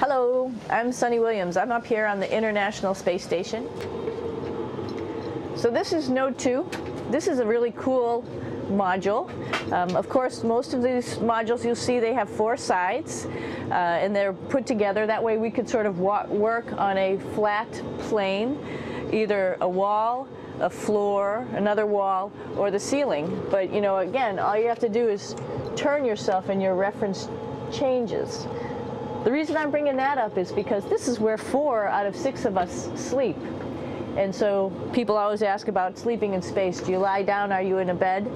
Hello, I'm Sunny Williams. I'm up here on the International Space Station. So this is Node 2. This is a really cool module. Of course, most of these modules you'll see they have 4 sides and they're put together. That way we could sort of work on a flat plane, either a wall, a floor, another wall, or the ceiling. But you know, again, all you have to do is turn yourself and your reference changes. The reason I'm bringing that up is because this is where 4 out of 6 of us sleep. And so people always ask about sleeping in space. Do you lie down? Are you in a bed?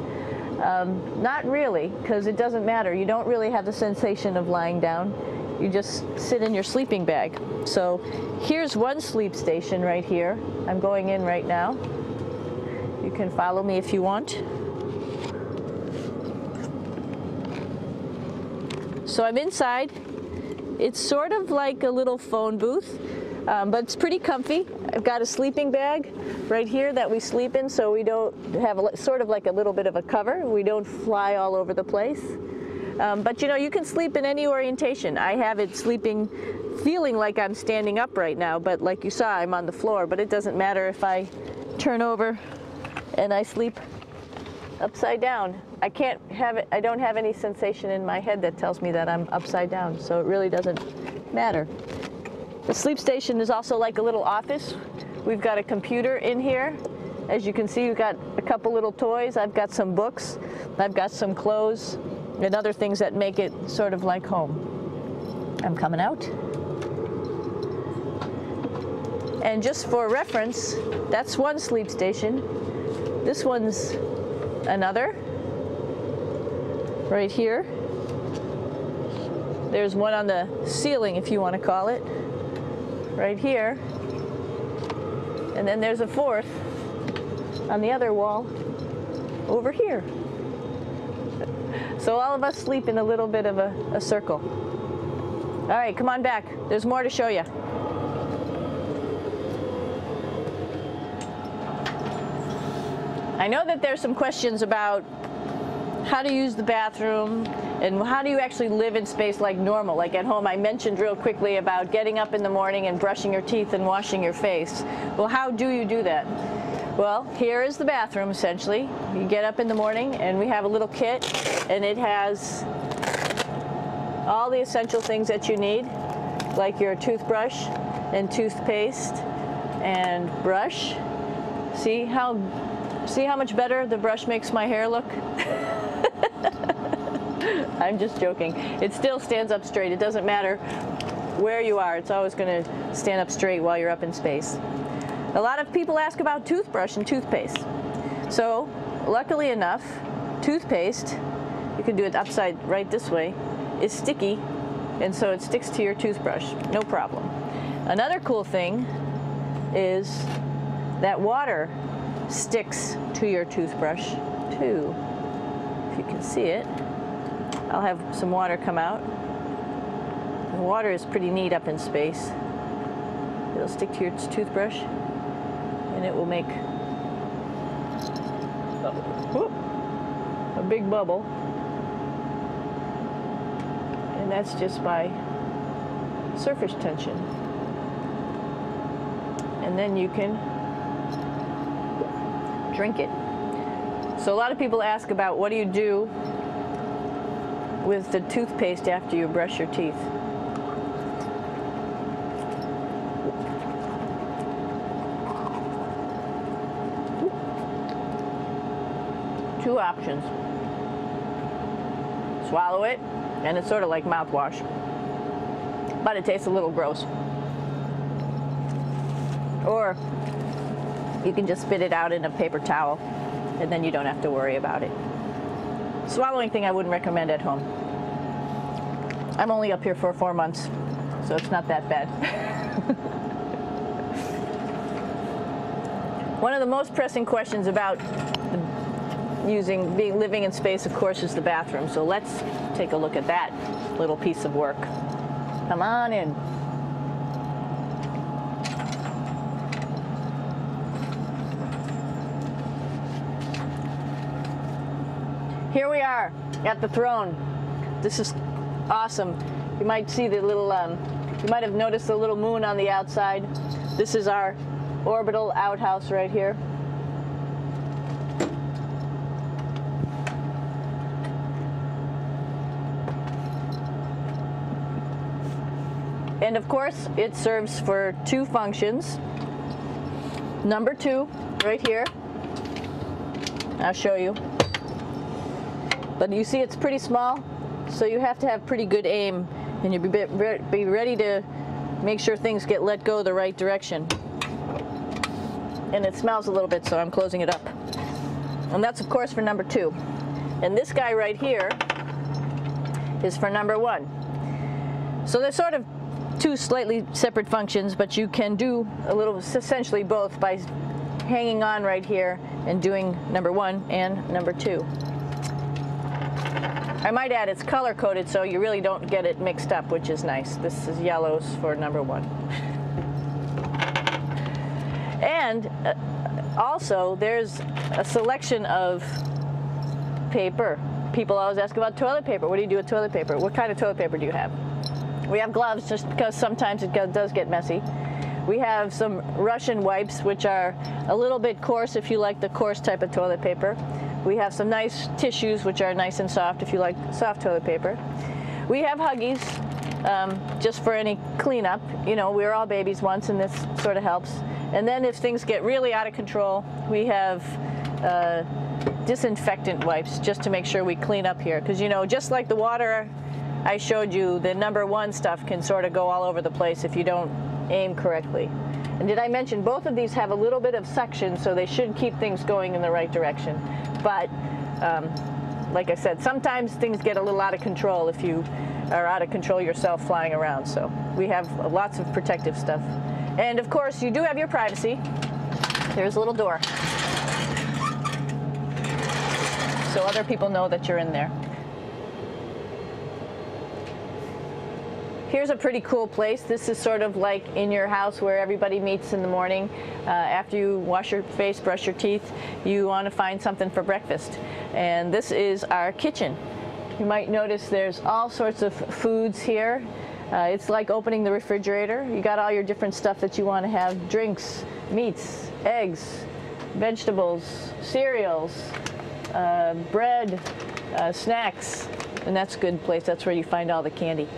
Not really, because it doesn't matter. You don't really have the sensation of lying down. You just sit in your sleeping bag. So here's one sleep station right here. I'm going in right now. You can follow me if you want. So I'm inside. It's sort of like a little phone booth, but it's pretty comfy. I've got a sleeping bag right here that we sleep in, so we don't have sort of like a little bit of a cover. We don't fly all over the place. But you know, you can sleep in any orientation. I have it sleeping, feeling like I'm standing up right now, but like you saw, I'm on the floor. But it doesn't matter if I turn over and I sleep upside down. I can't have it, I don't have any sensation in my head that tells me that I'm upside down, so it really doesn't matter. The sleep station is also like a little office. We've got a computer in here. As you can see, we've got a couple little toys. I've got some books. I've got some clothes and other things that make it sort of like home. I'm coming out. And just for reference, that's one sleep station. This one's another. Right here. There's one on the ceiling, if you want to call it. Right here. And then there's a 4th on the other wall over here. So all of us sleep in a little bit of a circle. All right, come on back. There's more to show you. I know that there's some questions about how to use the bathroom and how do you actually live in space like normal, like at home. I mentioned real quickly about getting up in the morning and brushing your teeth and washing your face. Well, how do you do that? Well, here is the bathroom essentially. You get up in the morning and we have a little kit and it has all the essential things that you need, like your toothbrush and toothpaste and brush. See how much better the brush makes my hair look? I'm just joking. It still stands up straight. It doesn't matter where you are. It's always going to stand up straight while you're up in space. A lot of people ask about toothbrush and toothpaste. So, luckily enough, toothpaste, you can do it upside right this way, is sticky, and so it sticks to your toothbrush. No problem. Another cool thing is that water sticks to your toothbrush too. If you can see it, I'll have some water come out. The water is pretty neat up in space. It'll stick to your toothbrush and it will make a big bubble. And that's just by surface tension. And then you can drink it. So a lot of people ask about what do you do with the toothpaste after you brush your teeth. Two options. Swallow it, and it's sort of like mouthwash, but it tastes a little gross. Or you can just spit it out in a paper towel, and then you don't have to worry about it. Swallowing thing I wouldn't recommend at home. I'm only up here for 4 months, so it's not that bad. One of the most pressing questions about living in space, of course, is the bathroom. So let's take a look at that little piece of work. Come on in. Here we are at the throne. This is awesome. You might see the little You might have noticed the little moon on the outside. This is our orbital outhouse right here. And of course, it serves for two functions. Number 2, right here. I'll show you. But you see it's pretty small, so you have to have pretty good aim, and you be ready to make sure things get let go the right direction. And it smells a little bit, so I'm closing it up. And that's of course for number 2. And this guy right here is for number 1. So they're sort of two slightly separate functions, but you can do a little, essentially both, by hanging on right here and doing number 1 and number 2. I might add it's color coded, so you really don't get it mixed up, which is nice. This is yellows for number 1. And also there's a selection of paper. People always ask about toilet paper. What do you do with toilet paper? What kind of toilet paper do you have? We have gloves, just because sometimes it does get messy. We have some Russian wipes, which are a little bit coarse if you like the coarse type of toilet paper. We have some nice tissues, which are nice and soft if you like soft toilet paper. We have Huggies, just for any cleanup. You know, we were all babies once, and this sort of helps. And then if things get really out of control, we have disinfectant wipes, just to make sure we clean up here. Because, you know, just like the water I showed you, the number 1 stuff can sort of go all over the place if you don't aim correctly. And did I mention both of these have a little bit of suction, so they should keep things going in the right direction. But like I said, sometimes things get a little out of control if you are out of control yourself flying around. So we have lots of protective stuff. And of course, you do have your privacy. There's a little door, so other people know that you're in there. Here's a pretty cool place. This is sort of like in your house where everybody meets in the morning. After you wash your face, brush your teeth, you want to find something for breakfast. And this is our kitchen. You might notice there's all sorts of foods here. It's like opening the refrigerator. You got all your different stuff that you want to have: drinks, meats, eggs, vegetables, cereals, bread, snacks. And that's a good place. That's where you find all the candy.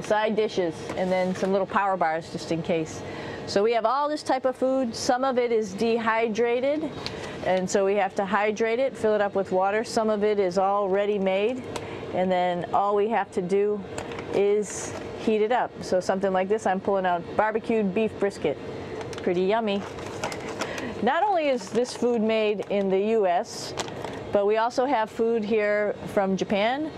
Side dishes, and then some little power bars just in case. So we have all this type of food. Some of it is dehydrated, and so we have to hydrate it, fill it up with water. Some of it is already made, and then all we have to do is heat it up. So something like this, I'm pulling out barbecued beef brisket. Pretty yummy. Not only is this food made in the US, but we also have food here from Japan.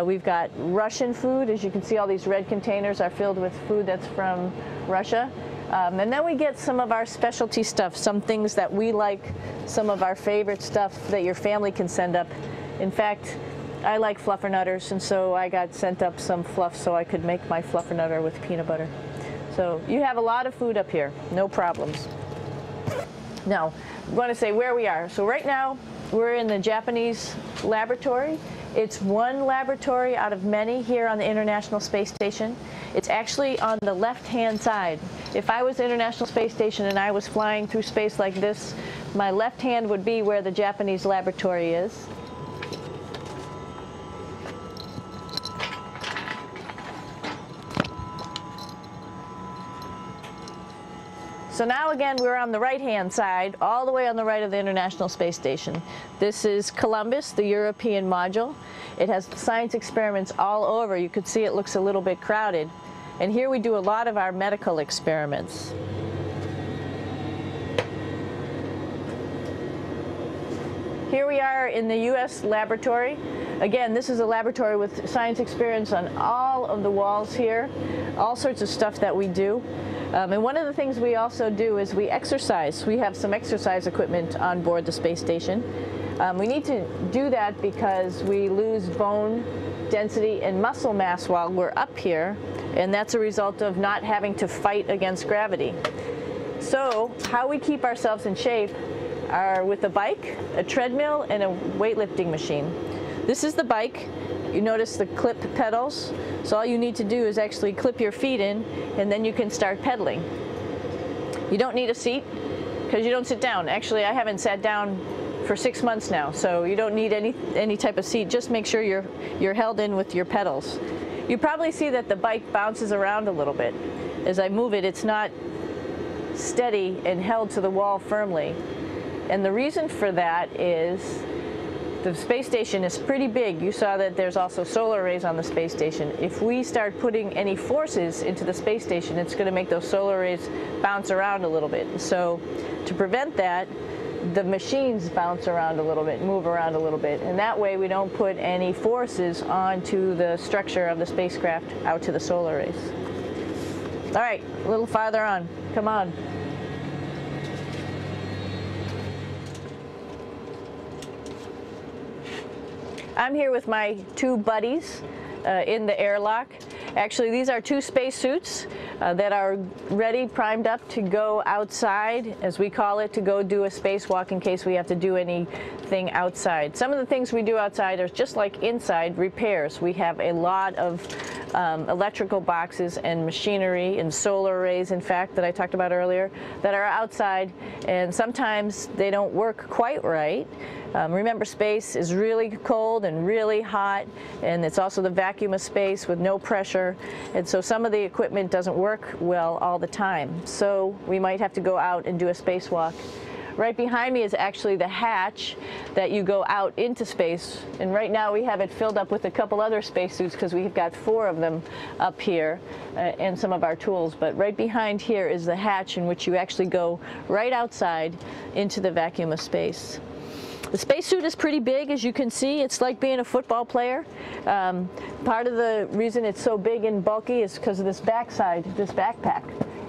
We've got Russian food. As you can see, all these red containers are filled with food that's from Russia. And then we get some of our specialty stuff, some things that we like, some of our favorite stuff that your family can send up. In fact, I like fluffernutters, and so I got sent up some fluff so I could make my fluffernutter with peanut butter. So you have a lot of food up here, no problems. Now, I'm going to say where we are. So right now, we're in the Japanese laboratory. It's one laboratory out of many here on the International Space Station. It's actually on the left-hand side. If I was International Space Station and I was flying through space like this, my left hand would be where the Japanese laboratory is. So now again, we're on the right-hand side, all the way on the right of the International Space Station. This is Columbus, the European module. It has science experiments all over. You could see it looks a little bit crowded. And here we do a lot of our medical experiments. Here we are in the U.S. laboratory. Again, this is a laboratory with science experiments on all of the walls here, all sorts of stuff that we do. And one of the things we also do is we exercise. We have some exercise equipment on board the space station. We need to do that because we lose bone density and muscle mass while we're up here, and that's a result of not having to fight against gravity. So how we keep ourselves in shape are with a bike, a treadmill, and a weightlifting machine. This is the bike. You notice the clip pedals? So all you need to do is actually clip your feet in, and then you can start pedaling. You don't need a seat because you don't sit down. Actually, I haven't sat down for 6 months now, so you don't need any type of seat. Just make sure you're held in with your pedals. You probably see that the bike bounces around a little bit. As I move it, it's not steady and held to the wall firmly. And the reason for that is the space station is pretty big. You saw that there's also solar arrays on the space station. If we start putting any forces into the space station, it's going to make those solar arrays bounce around a little bit. So to prevent that, the machines bounce around a little bit, move around a little bit, and that way we don't put any forces onto the structure of the spacecraft out to the solar arrays. All right, a little farther on. Come on. I'm here with my two buddies in the airlock. Actually, these are two spacesuits that are ready, primed up to go outside, as we call it, to go do a spacewalk in case we have to do anything outside. Some of the things we do outside are just like inside, repairs. We have a lot of electrical boxes and machinery and solar arrays, in fact, that I talked about earlier, that are outside, and sometimes they don't work quite right. Remember, space is really cold and really hot, and it's also the vacuum of space with no pressure, and so some of the equipment doesn't work well all the time. So we might have to go out and do a spacewalk. Right behind me is actually the hatch that you go out into space, and right now we have it filled up with a couple other spacesuits because we've got 4 of them up here and some of our tools. But right behind here is the hatch in which you actually go right outside into the vacuum of space. The spacesuit is pretty big, as you can see. It's like being a football player. Part of the reason it's so big and bulky is because of this backside, this backpack.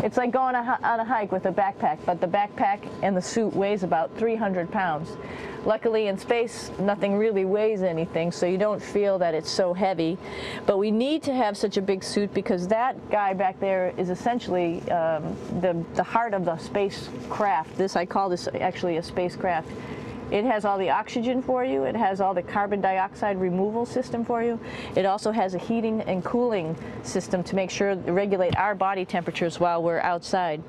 It's like going on a hike with a backpack, but the backpack and the suit weighs about 300 pounds. Luckily in space, nothing really weighs anything, so you don't feel that it's so heavy. But we need to have such a big suit because that guy back there is essentially the heart of the spacecraft. I call this actually a spacecraft. It has all the oxygen for you. It has all the carbon dioxide removal system for you. It also has a heating and cooling system to make sure to regulate our body temperatures while we're outside.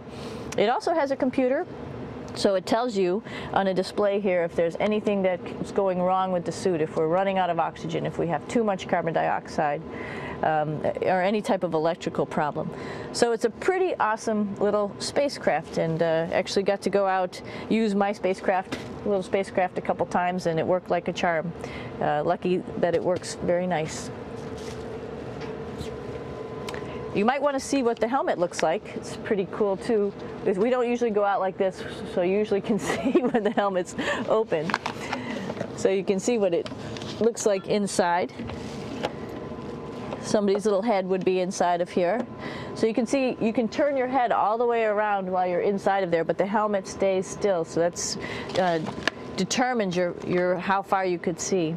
It also has a computer, so it tells you on a display here if there's anything that's going wrong with the suit, if we're running out of oxygen, if we have too much carbon dioxide, or any type of electrical problem. So it's a pretty awesome little spacecraft, and actually got to go out, use my little spacecraft a couple times, and it worked like a charm. Lucky that it works very nice. You might want to see what the helmet looks like. It's pretty cool too. We don't usually go out like this, so you usually can see when the helmet's open. So you can see what it looks like inside. Somebody's little head would be inside of here. So you can see, you can turn your head all the way around while you're inside of there, but the helmet stays still. So that's determines how far you could see.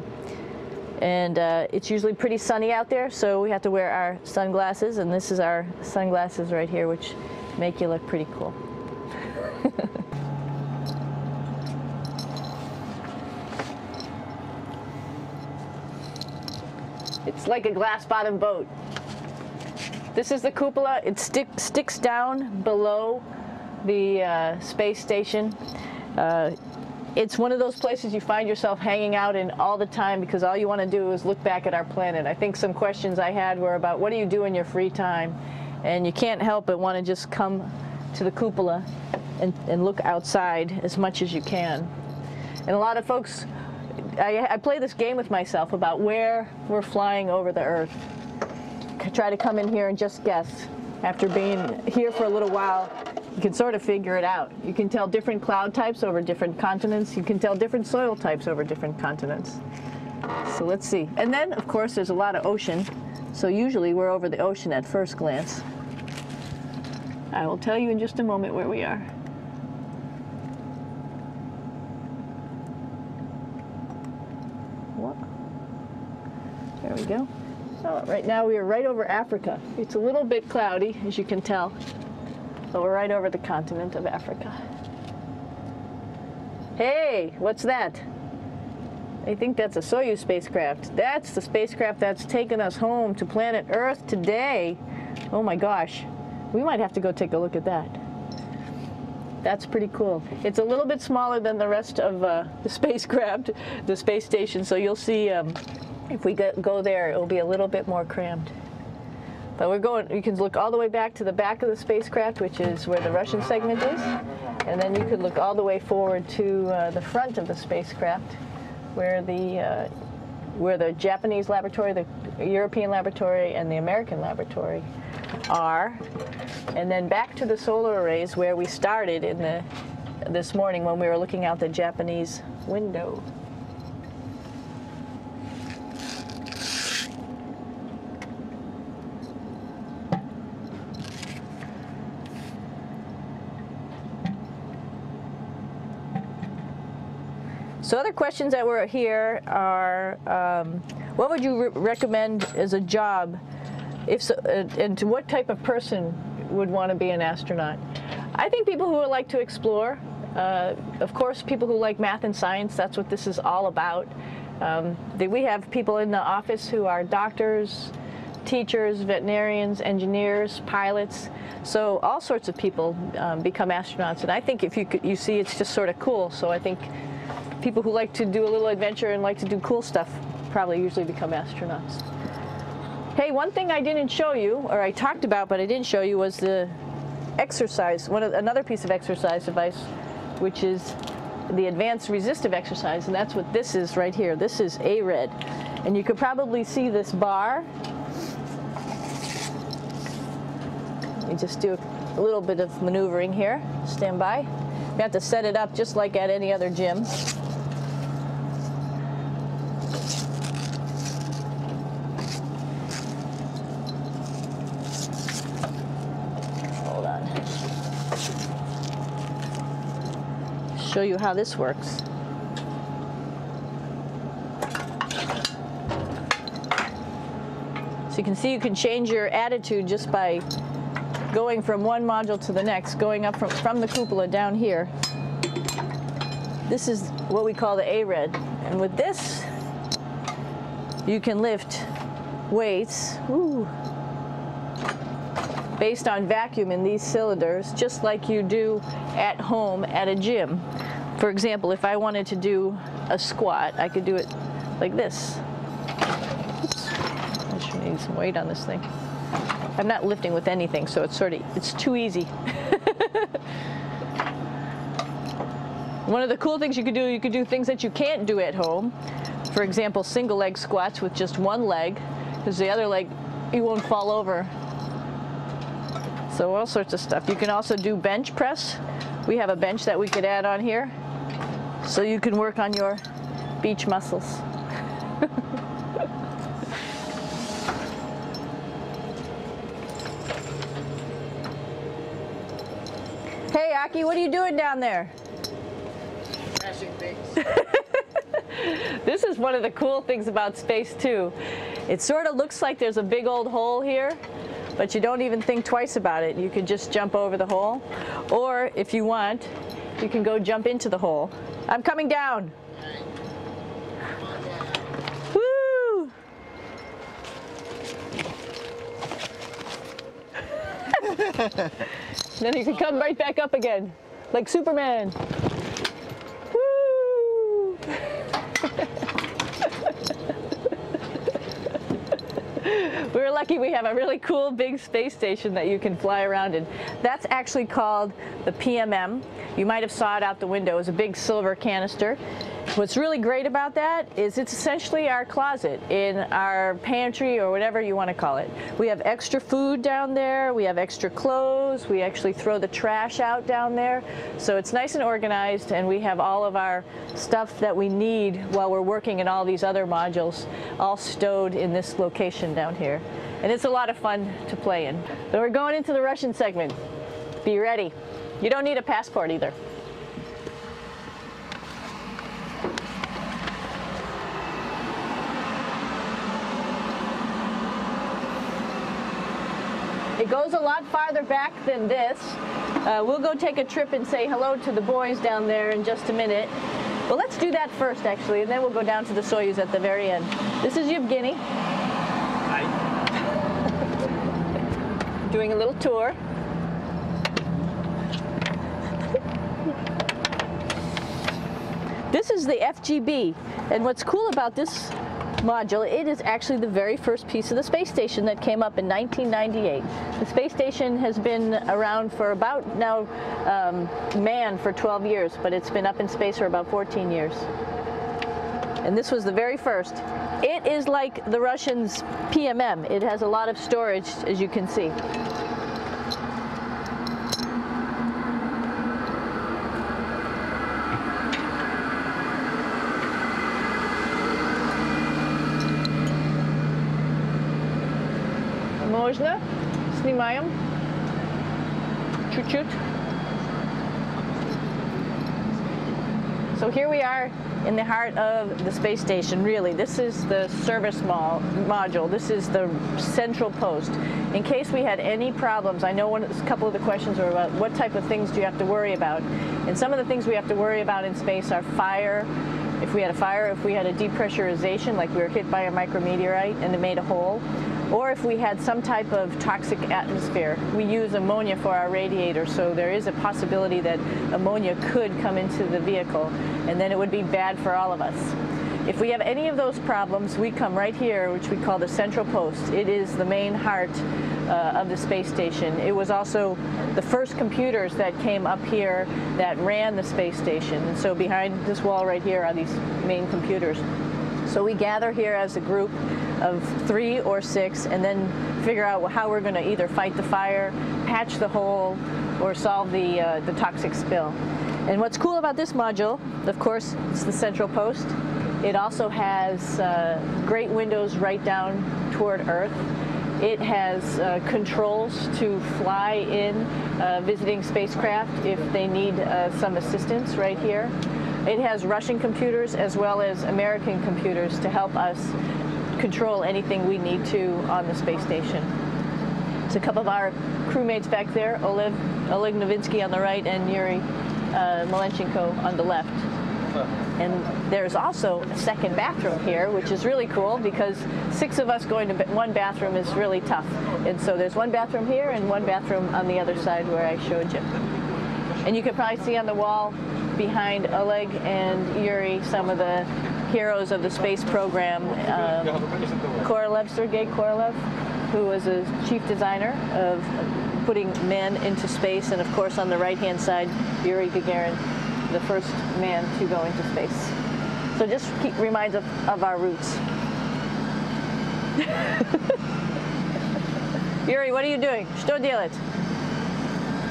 And it's usually pretty sunny out there, so we have to wear our sunglasses, and this is our sunglasses right here, which make you look pretty cool. It's like a glass-bottom boat. This is the cupola. It sticks down below the space station. It's one of those places you find yourself hanging out in all the time because all you want to do is look back at our planet. I think some questions I had were about what do you do in your free time? And you can't help but want to just come to the cupola and look outside as much as you can. And a lot of folks, I play this game with myself about where we're flying over the Earth. Try to come in here and just guess. After being here for a little while, you can sort of figure it out. You can tell different cloud types over different continents. You can tell different soil types over different continents. So let's see. And then, of course, there's a lot of ocean. So usually we're over the ocean at first glance. I will tell you in just a moment where we are. There we go. So right now we are right over Africa. It's a little bit cloudy, as you can tell, but we're right over the continent of Africa. Hey, what's that? I think that's a Soyuz spacecraft. That's the spacecraft that's taken us home to planet Earth today. Oh my gosh. We might have to go take a look at that. That's pretty cool. It's a little bit smaller than the rest of the spacecraft, the space station, so you'll see if we go there, it'll be a little bit more crammed. But we're going, you can look all the way back to the back of the spacecraft, which is where the Russian segment is, and then you could look all the way forward to the front of the spacecraft, where the Japanese laboratory, the European laboratory, and the American laboratory are, and then back to the solar arrays where we started in this morning when we were looking out the Japanese window. So other questions that were here are, what would you recommend as a job, if so, and to what type of person would want to be an astronaut? I think people who would like to explore, of course people who like math and science, that's what this is all about. We have people in the office who are doctors, teachers, veterinarians, engineers, pilots, so all sorts of people become astronauts, and I think if you see it's just sort of cool, so I think people who like to do a little adventure and like to do cool stuff probably usually become astronauts. Hey, one thing I didn't show you, or I talked about but I didn't show you, was the exercise, another piece of exercise device, which is the advanced resistive exercise, and that's what this is right here. This is ARED, and you could probably see this bar. You just do a little bit of maneuvering here. Stand by. You have to set it up just like at any other gym. Show you how this works. So you can see you can change your attitude just by going from one module to the next, going up from the cupola down here. This is what we call the ARED, and with this you can lift weights based on vacuum in these cylinders, just like you do at home at a gym. For example, if I wanted to do a squat, I could do it like this. Oops. I should need some weight on this thing. I'm not lifting with anything, so it's too easy. One of the cool things you could do things that you can't do at home. For example, single leg squats with just one leg, because the other leg, you won't fall over. So all sorts of stuff. You can also do bench press. We have a bench that we could add on here, so you can work on your beach muscles. Hey Aki, what are you doing down there? Crashing things. This is one of the cool things about space too. It sort of looks like there's a big old hole here, but you don't even think twice about it. You can just jump over the hole, or if you want, you can go jump into the hole. I'm coming down. Woo! Then you can come right back up again, like Superman. Woo! We're lucky we have a really cool big space station that you can fly around in. That's actually called the PMM. You might have saw it out the window. It's a big silver canister. What's really great about that is it's essentially our closet in our pantry, or whatever you want to call it. We have extra food down there, we have extra clothes, we actually throw the trash out down there. So it's nice and organized, and we have all of our stuff that we need while we're working in all these other modules all stowed in this location down here. And it's a lot of fun to play in. So we're going into the Russian segment. Be ready. You don't need a passport either. It goes a lot farther back than this. We'll go take a trip and say hello to the boys down there in just a minute. Well, let's do that first, actually, and then we'll go down to the Soyuz at the very end. This is Yevgeny. Hi. Doing a little tour. This is the FGB, and what's cool about this module, it is actually the very first piece of the space station that came up in 1998. The space station has been around for about now manned for 12 years, but it's been up in space for about 14 years. And this was the very first. It is like the Russians' PMM. It has a lot of storage, as you can see. Можно? Снимаем. Чуть-чуть. So here we are in the heart of the space station, really. This is the service module. This is the central post. In case we had any problems, I know a couple of the questions were about what type of things do you have to worry about. And some of the things we have to worry about in space are fire. If we had a fire, if we had a depressurization, like we were hit by a micrometeorite and it made a hole, or if we had some type of toxic atmosphere. We use ammonia for our radiator, so there is a possibility that ammonia could come into the vehicle, and then it would be bad for all of us. If we have any of those problems, we come right here, which we call the central post. It is the main heart of the space station. It was also the first computers that came up here that ran the space station. And so behind this wall right here are these main computers. So we gather here as a group of 3 or 6 and then figure out how we're going to either fight the fire, patch the hole, or solve the toxic spill. And what's cool about this module, of course, it's the central post. It also has great windows right down toward Earth. It has controls to fly in visiting spacecraft if they need some assistance right here. It has Russian computers as well as American computers to help us control anything we need to on the space station. It's a couple of our crewmates back there, Oleg Novinsky on the right and Yuri Malenchenko on the left. And there's also a second bathroom here, which is really cool because 6 of us going to one bathroom is really tough. And so there's one bathroom here and one bathroom on the other side where I showed you. And you can probably see on the wall behind Oleg and Yuri some of the heroes of the space program. Korolev, Sergei Korolev, who was a chief designer of putting men into space, and of course on the right-hand side, Yuri Gagarin, the first man to go into space. So just reminds us of our roots. Yuri, what are you doing? Что делать?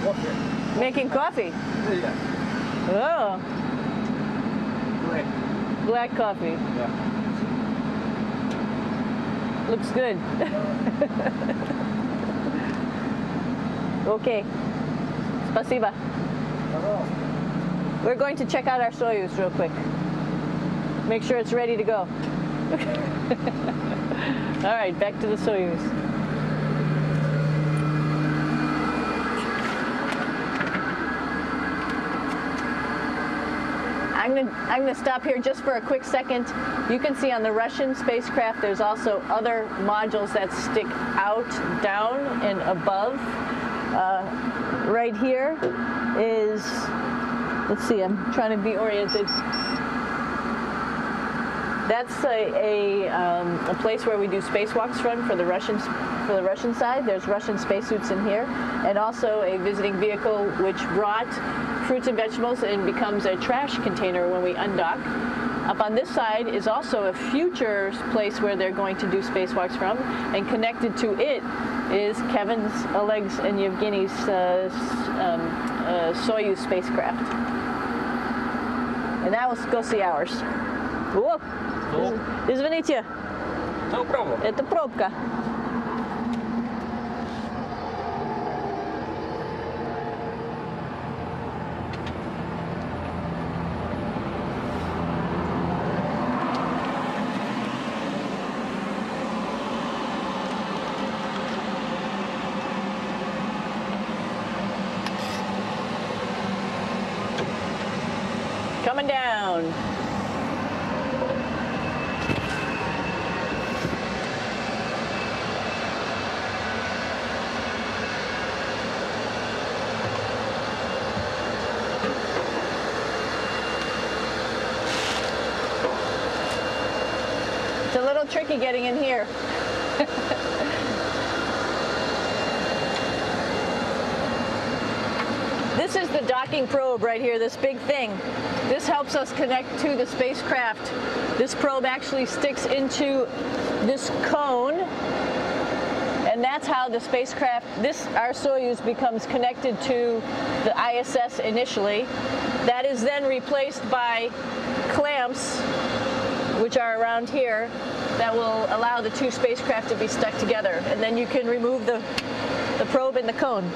Coffee. Making coffee? Yeah. Oh. Black coffee. Yeah. Looks good. Okay. Спасибо. We're going to check out our Soyuz real quick. Make sure it's ready to go. All right, back to the Soyuz. I'm going to stop here just for a quick second. You can see on the Russian spacecraft there's also other modules that stick out, down, and above. Right here is, let's see, I'm trying to be oriented. That's a place where we do spacewalks from for the Russian side. There's Russian spacesuits in here, and also a visiting vehicle which brought fruits and vegetables and becomes a trash container when we undock. Up on this side is also a future place where they're going to do spacewalks from, and connected to it is Kevin's, Oleg's, and Yevgeny's Soyuz spacecraft. And now let's go see ours. Whoa! Извините. No problem. Это пробка. Come coming down. It's a little tricky getting in here. This is the docking probe right here, this big thing. This helps us connect to the spacecraft. This probe actually sticks into this cone, and that's how the spacecraft, our Soyuz, becomes connected to the ISS initially. That is then replaced by clamps, which are around here, that will allow the two spacecraft to be stuck together. And then you can remove the probe and the cone.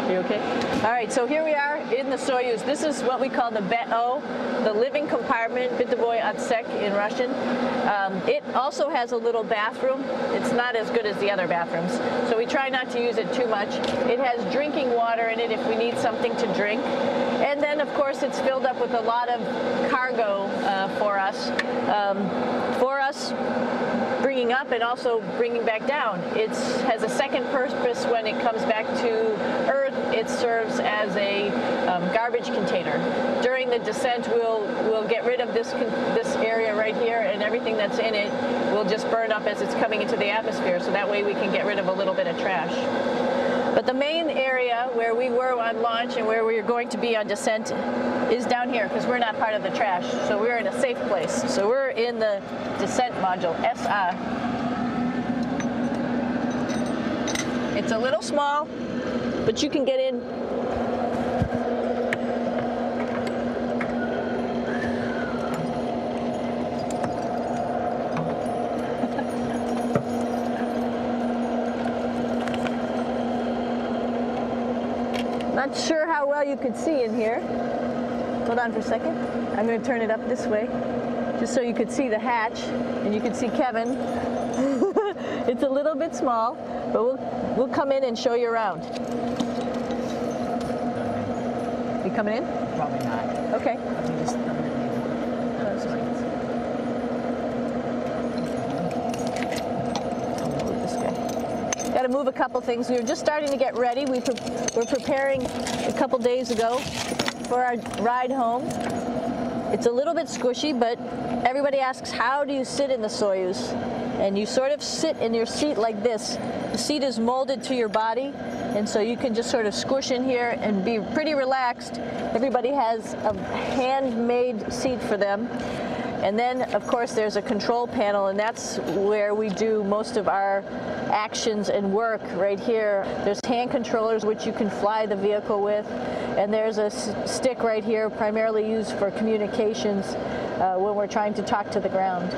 You okay? All right, so here we are in the Soyuz. This is what we call the BEO, the living compartment, Bitovoy Otsek in Russian. It also has a little bathroom. It's not as good as the other bathrooms, so we try not to use it too much. It has drinking water in it if we need something to drink. And then, of course, it's filled up with a lot of cargo for us. Bringing up and also bringing back down. It has a second purpose when it comes back to Earth. It serves as a garbage container. During the descent, we'll get rid of this area right here, and everything that's in it will just burn up as it's coming into the atmosphere, so that way we can get rid of a little bit of trash. But the main area where we were on launch and where we're going to be on descent is down here, because we're not part of the trash. So we're in a safe place. So we're in the descent module, SA. It's a little small, but you can get in. Not sure how well you could see in here. Hold on for a second. I'm going to turn it up this way, just so you could see the hatch, and you could see Kevin. It's a little bit small, but we'll come in and show you around. You coming in? Probably not. Okay. Got to move a couple things. We were just starting to get ready. We're preparing a couple days ago for our ride home. It's a little bit squishy, but everybody asks, how do you sit in the Soyuz? And you sort of sit in your seat like this. The seat is molded to your body, and so you can just sort of squish in here and be pretty relaxed. Everybody has a handmade seat for them. And then, of course, there's a control panel, and that's where we do most of our actions and work right here. There's hand controllers which you can fly the vehicle with, and there's a stick right here primarily used for communications when we're trying to talk to the ground.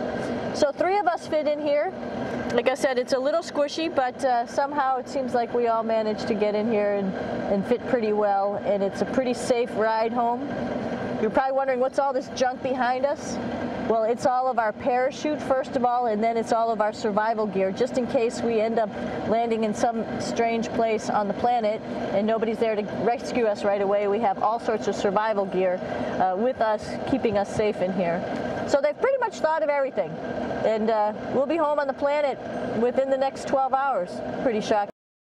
So 3 of us fit in here. Like I said, it's a little squishy, but somehow it seems like we all managed to get in here and fit pretty well, and it's a pretty safe ride home. You're probably wondering, what's all this junk behind us? Well, it's all of our parachute, first of all, and then it's all of our survival gear, just in case we end up landing in some strange place on the planet and nobody's there to rescue us right away. We have all sorts of survival gear with us, keeping us safe in here. So they've pretty much thought of everything. And we'll be home on the planet within the next 12 hours. Pretty shocking.